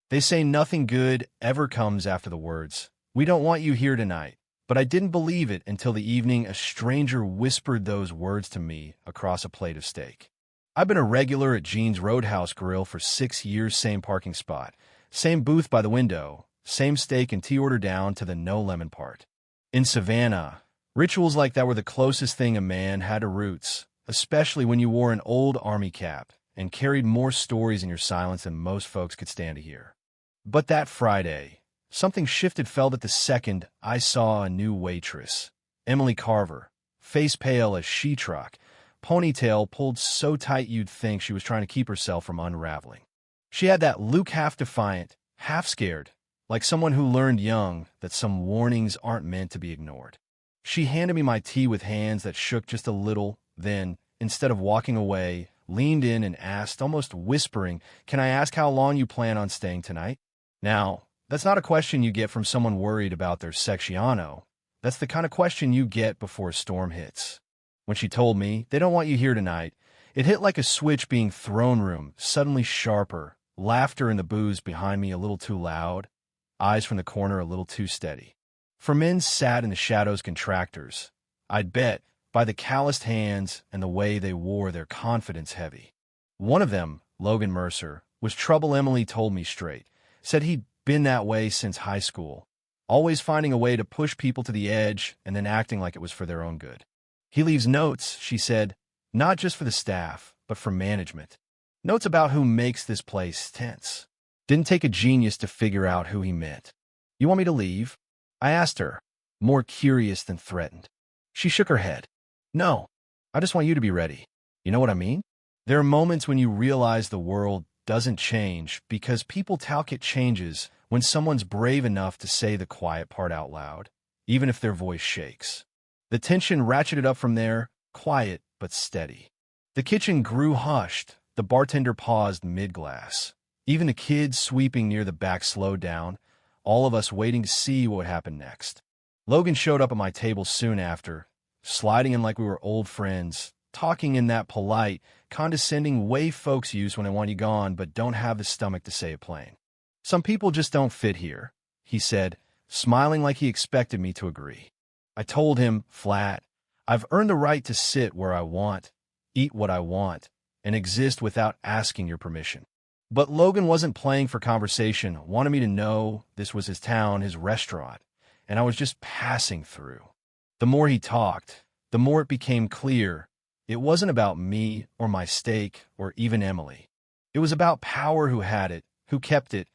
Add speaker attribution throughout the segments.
Speaker 1: They say nothing good ever comes after the words, "We don't want you here tonight." But I didn't believe it until the evening a stranger whispered those words to me across a plate of steak. I've been a regular at Gene's Roadhouse Grill for 6 years, same parking spot, same booth by the window, same steak and tea order down to the no lemon part. In Savannah, rituals like that were the closest thing a man had to roots, especially when you wore an old army cap and carried more stories in your silence than most folks could stand to hear. But that Friday, something shifted felt at the second I saw a new waitress, Emily Carver, face pale as sheetrock, ponytail pulled so tight you'd think she was trying to keep herself from unraveling. She had that look half defiant, half scared, like someone who learned young that some warnings aren't meant to be ignored. She handed me my tea with hands that shook just a little, then, instead of walking away, leaned in and asked, almost whispering, "Can I ask how long you plan on staying tonight?" Now, that's not a question you get from someone worried about their secchiano. That's the kind of question you get before a storm hits. When she told me, "They don't want you here tonight," it hit like a switch being thrown room, suddenly sharper, laughter in the booze behind me a little too loud, eyes from the corner a little too steady. For men sat in the shadows contractors, I'd bet, by the calloused hands and the way they wore their confidence heavy. One of them, Logan Mercer, was trouble. Emily told me straight, said he'd been that way since high school, always finding a way to push people to the edge and then acting like it was for their own good. He leaves notes, she said, not just for the staff, but for management. Notes about who makes this place tense. Didn't take a genius to figure out who he meant. "You want me to leave?" I asked her, more curious than threatened. She shook her head. "No, I just want you to be ready. You know what I mean?" There are moments when you realize the world doesn't change because people talk it changes when someone's brave enough to say the quiet part out loud, even if their voice shakes. The tension ratcheted up from there, quiet but steady. The kitchen grew hushed. The bartender paused mid-glass. Even the kids sweeping near the back slowed down, all of us waiting to see what would happen next. Logan showed up at my table soon after, sliding in like we were old friends, talking in that polite, condescending way folks use when they want you gone but don't have the stomach to say it plain. "Some people just don't fit here," he said, smiling like he expected me to agree. I told him, flat, "I've earned the right to sit where I want, eat what I want, and exist without asking your permission." But Logan wasn't playing for conversation, wanted me to know this was his town, his restaurant, and I was just passing through. The more he talked, the more it became clear it wasn't about me or my steak or even Emily. It was about power, who had it, who kept it,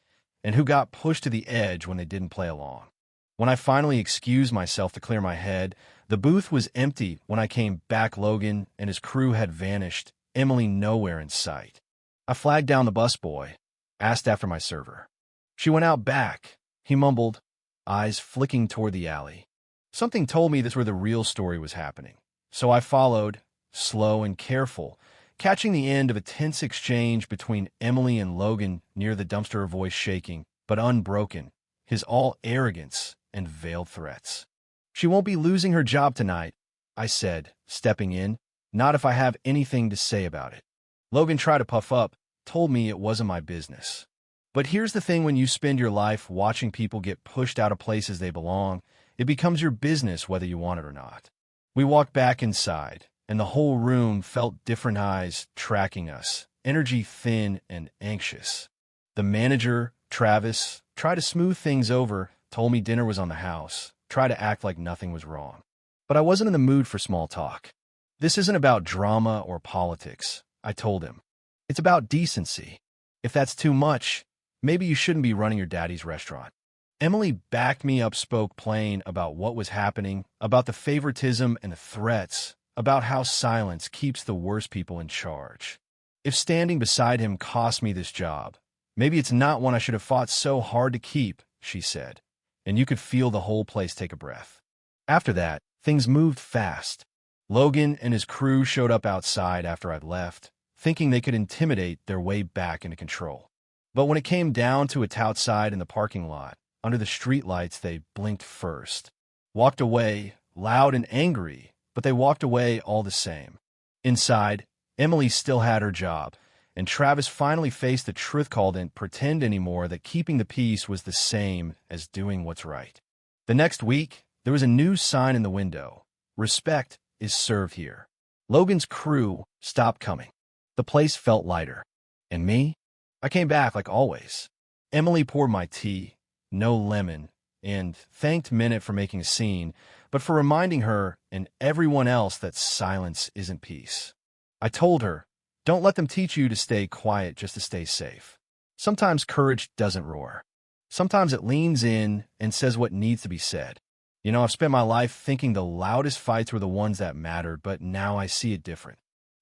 Speaker 1: and who got pushed to the edge when they didn't play along. When I finally excused myself to clear my head, the booth was empty. When I came back, Logan and his crew had vanished, Emily nowhere in sight. I flagged down the busboy, asked after my server. "She went out back," he mumbled, eyes flicking toward the alley. Something told me this where the real story was happening. So I followed, slow and careful, catching the end of a tense exchange between Emily and Logan near the dumpster, her voice shaking, but unbroken, his all arrogance and veiled threats. "She won't be losing her job tonight," I said, stepping in, "not if I have anything to say about it." Logan tried to puff up, told me it wasn't my business. But here's the thing: when you spend your life watching people get pushed out of places they belong, it becomes your business whether you want it or not. We walked back inside, and the whole room felt different, eyes tracking us, energy thin and anxious. The manager, Travis, tried to smooth things over, told me dinner was on the house, tried to act like nothing was wrong. But I wasn't in the mood for small talk. "This isn't about drama or politics," I told him. "It's about decency. If that's too much, maybe you shouldn't be running your daddy's restaurant." Emily backed me up, spoke plain about what was happening, about the favoritism and the threats, about how silence keeps the worst people in charge. If standing beside him cost me this job, maybe it's not one I should have fought so hard to keep, she said, and you could feel the whole place take a breath. After that, things moved fast. Logan and his crew showed up outside after I'd left, thinking they could intimidate their way back into control. But when it came down to it, outside in the parking lot, under the streetlights, they blinked first. Walked away, loud and angry, but they walked away all the same. Inside, Emily still had her job, and Travis finally faced the truth call didn't pretend anymore that keeping the peace was the same as doing what's right. The next week, there was a new sign in the window. Respect is served here. Logan's crew stopped coming. The place felt lighter. And me? I came back like always. Emily poured my tea, no lemon, and thanked Minute for making a scene, but for reminding her and everyone else that silence isn't peace. I told her, don't let them teach you to stay quiet just to stay safe. Sometimes courage doesn't roar. Sometimes it leans in and says what needs to be said. You know, I've spent my life thinking the loudest fights were the ones that mattered, but now I see it different.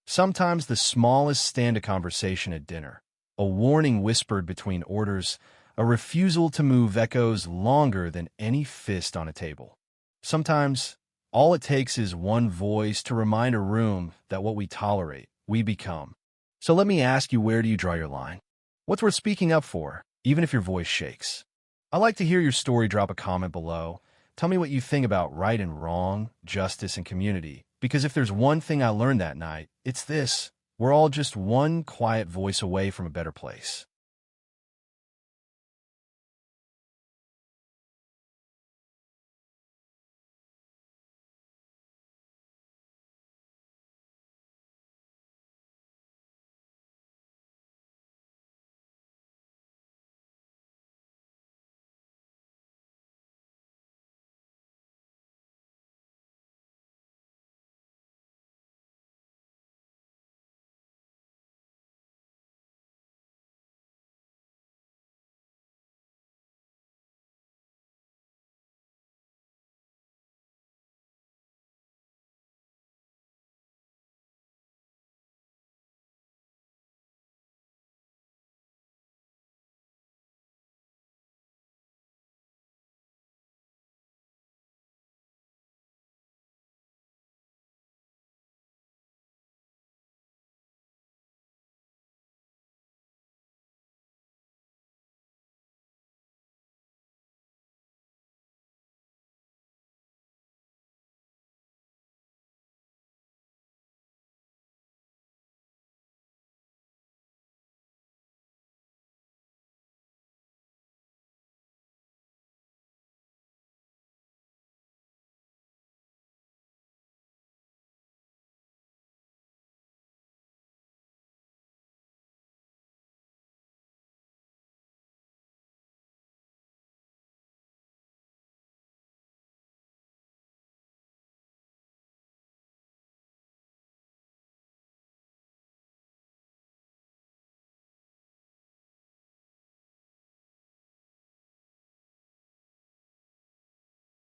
Speaker 1: Sometimes the smallest stand of conversation at dinner, a warning whispered between orders, a refusal to move echoes longer than any fist on a table. Sometimes all it takes is one voice to remind a room that what we tolerate, we become. So let me ask you, where do you draw your line? What's worth speaking up for, even if your voice shakes? I'd like to hear your story. Drop a comment below. Tell me what you think about right and wrong, justice and community. Because if there's one thing I learned that night, it's this. We're all just one quiet voice away from a better place.